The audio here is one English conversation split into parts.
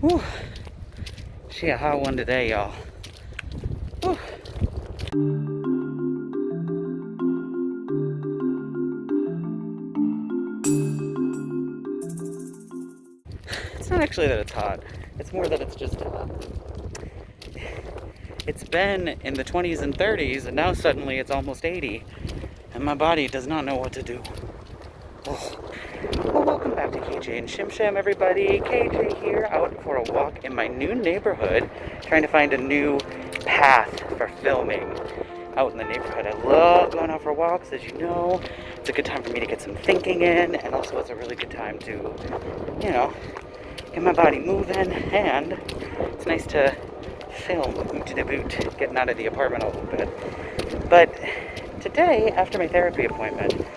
Whew. She a hot one today, y'all. Whew. It's not actually that it's hot. It's more that it's just it's been in the 20s and 30s, and now suddenly it's almost 80, and my body does not know what to do. Oh. Well, welcome back to Jay and Shim Sham, everybody. KJ here, out for a walk in my new neighborhood, trying to find a new path for filming out in the neighborhood. I love going out for walks, as you know. It's a good time for me to get some thinking in, and also it's a really good time to, you know, get my body moving, and it's nice to film to the boot, getting out of the apartment a little bit. But today, after my therapy appointment,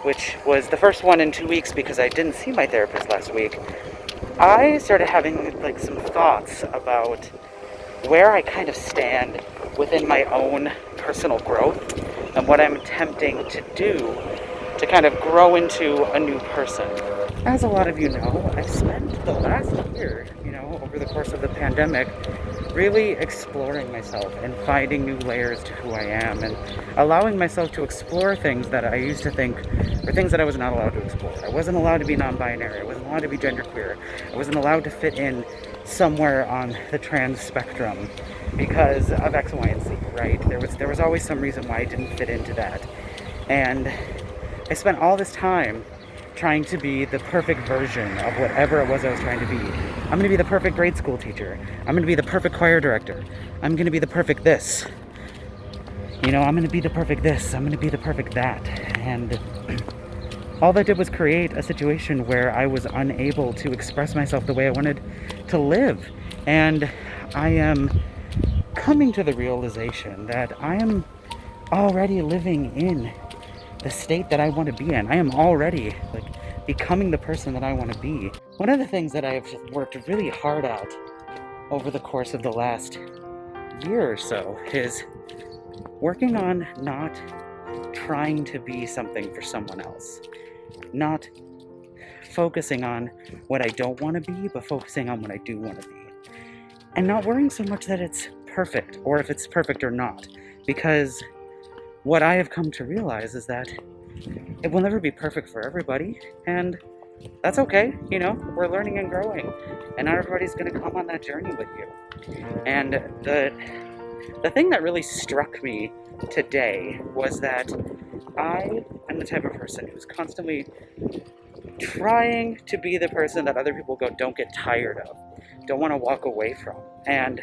which was the first one in 2 weeks because I didn't see my therapist last week, I started having like some thoughts about where I kind of stand within my own personal growth and what I'm attempting to do to kind of grow into a new person. As a lot of you know, I've spent the last year, over the course of the pandemic, really exploring myself and finding new layers to who I am and allowing myself to explore things that I used to think were things that I was not allowed to explore. I wasn't allowed to be non-binary. I wasn't allowed to be genderqueer. I wasn't allowed to fit in somewhere on the trans spectrum because of X, Y, and Z, right? There was always some reason why I didn't fit into that. And I spent all this time trying to be the perfect version of whatever it was I was trying to be. I'm going to be the perfect grade school teacher. I'm going to be the perfect choir director. I'm going to be the perfect this. I'm going to be the perfect this. I'm going to be the perfect that. And all that did was create a situation where I was unable to express myself the way I wanted to live. And I am coming to the realization that I am already living in the state that I want to be in. I am already becoming the person that I want to be. One of the things that I've worked really hard at over the course of the last year or so is working on not trying to be something for someone else. Not focusing on what I don't want to be, but focusing on what I do want to be. And not worrying so much that it's perfect or if it's perfect or not. Because what I have come to realize is that it will never be perfect for everybody, and that's okay. We're learning and growing, and not everybody's going to come on that journey with you. And the thing that really struck me today was that I am the type of person who's constantly trying to be the person that other people don't get tired of, don't want to walk away from. And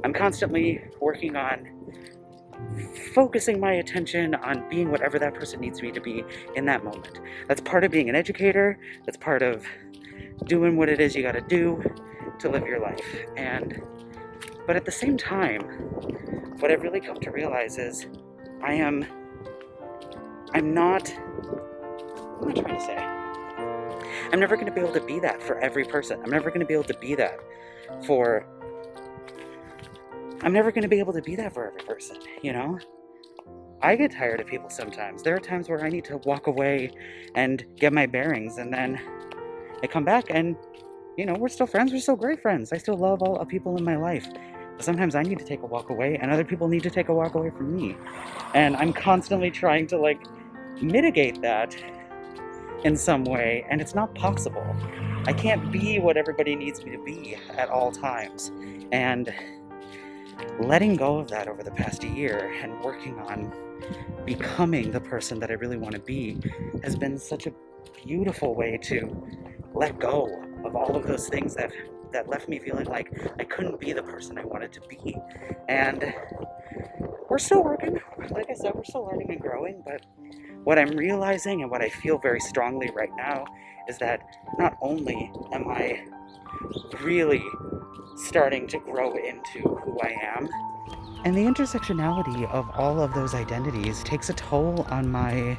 I'm constantly working on focusing my attention on being whatever that person needs me to be in that moment. That's part of being an educator. That's part of doing what it is you got to do to live your life. But at the same time, what I've really come to realize is I'm not, what am I trying to say? I'm never going to be able to be that for every person. I'm never going to be able to be that for every person, I get tired of people sometimes. There are times where I need to walk away and get my bearings, and then I come back and, we're still friends. We're still great friends. I still love all the people in my life. But sometimes I need to take a walk away, and other people need to take a walk away from me. And I'm constantly trying to, mitigate that in some way, and it's not possible. I can't be what everybody needs me to be at all times. And letting go of that over the past year and working on becoming the person that I really want to be has been such a beautiful way to let go of all of those things that left me feeling like I couldn't be the person I wanted to be. And we're still working. Like I said, we're still learning and growing, but what I'm realizing and what I feel very strongly right now is that not only am I really starting to grow into who I am, and the intersectionality of all of those identities takes a toll on my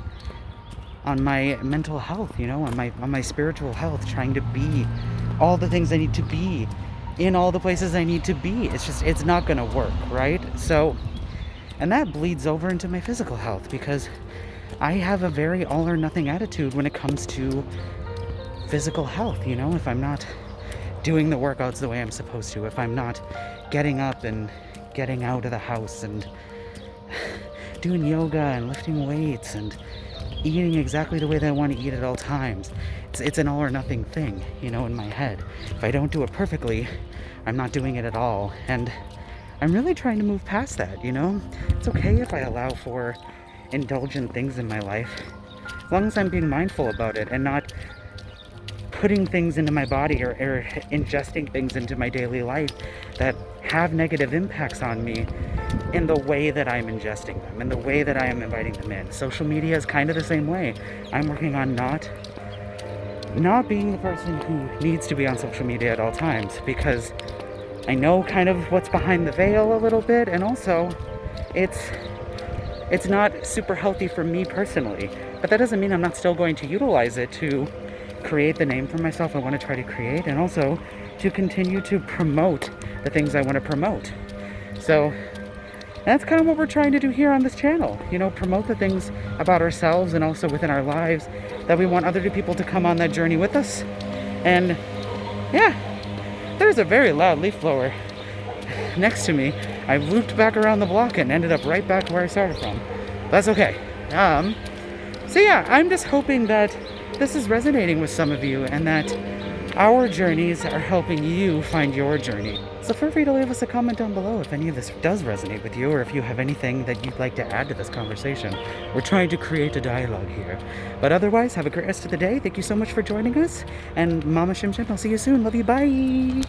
mental health, on my spiritual health, trying to be all the things I need to be in all the places I need to be. It's not going to work, right? So, and that bleeds over into my physical health because I have a very all or nothing attitude when it comes to physical health. If I'm not doing the workouts the way I'm supposed to, if I'm not getting up and getting out of the house and doing yoga and lifting weights and eating exactly the way that I want to eat at all times. It's an all or nothing thing, you know, in my head. If I don't do it perfectly, I'm not doing it at all. And I'm really trying to move past that, you know? It's okay if I allow for indulgent things in my life, as long as I'm being mindful about it and not putting things into my body or ingesting things into my daily life that have negative impacts on me in the way that I'm ingesting them, in the way that I am inviting them in. Social media is kind of the same way. I'm working on not being the person who needs to be on social media at all times, because I know kind of what's behind the veil a little bit, and also it's not super healthy for me personally. But that doesn't mean I'm not still going to utilize it to create the name for myself I want to try to create, and also to continue to promote the things I want to promote. So that's kind of what we're trying to do here on this channel, you know, promote the things about ourselves and also within our lives that we want other people to come on that journey with us. And yeah, there's a very loud leaf blower next to me. I looped back around the block and ended up right back where I started from. That's okay. So yeah, I'm just hoping that this is resonating with some of you and that our journeys are helping you find your journey. So feel free to leave us a comment down below if any of this does resonate with you, or if you have anything that you'd like to add to this conversation. We're trying to create a dialogue here. But otherwise, have a great rest of the day. Thank you so much for joining us. And Mama Shim Sham, I'll see you soon. Love you. Bye.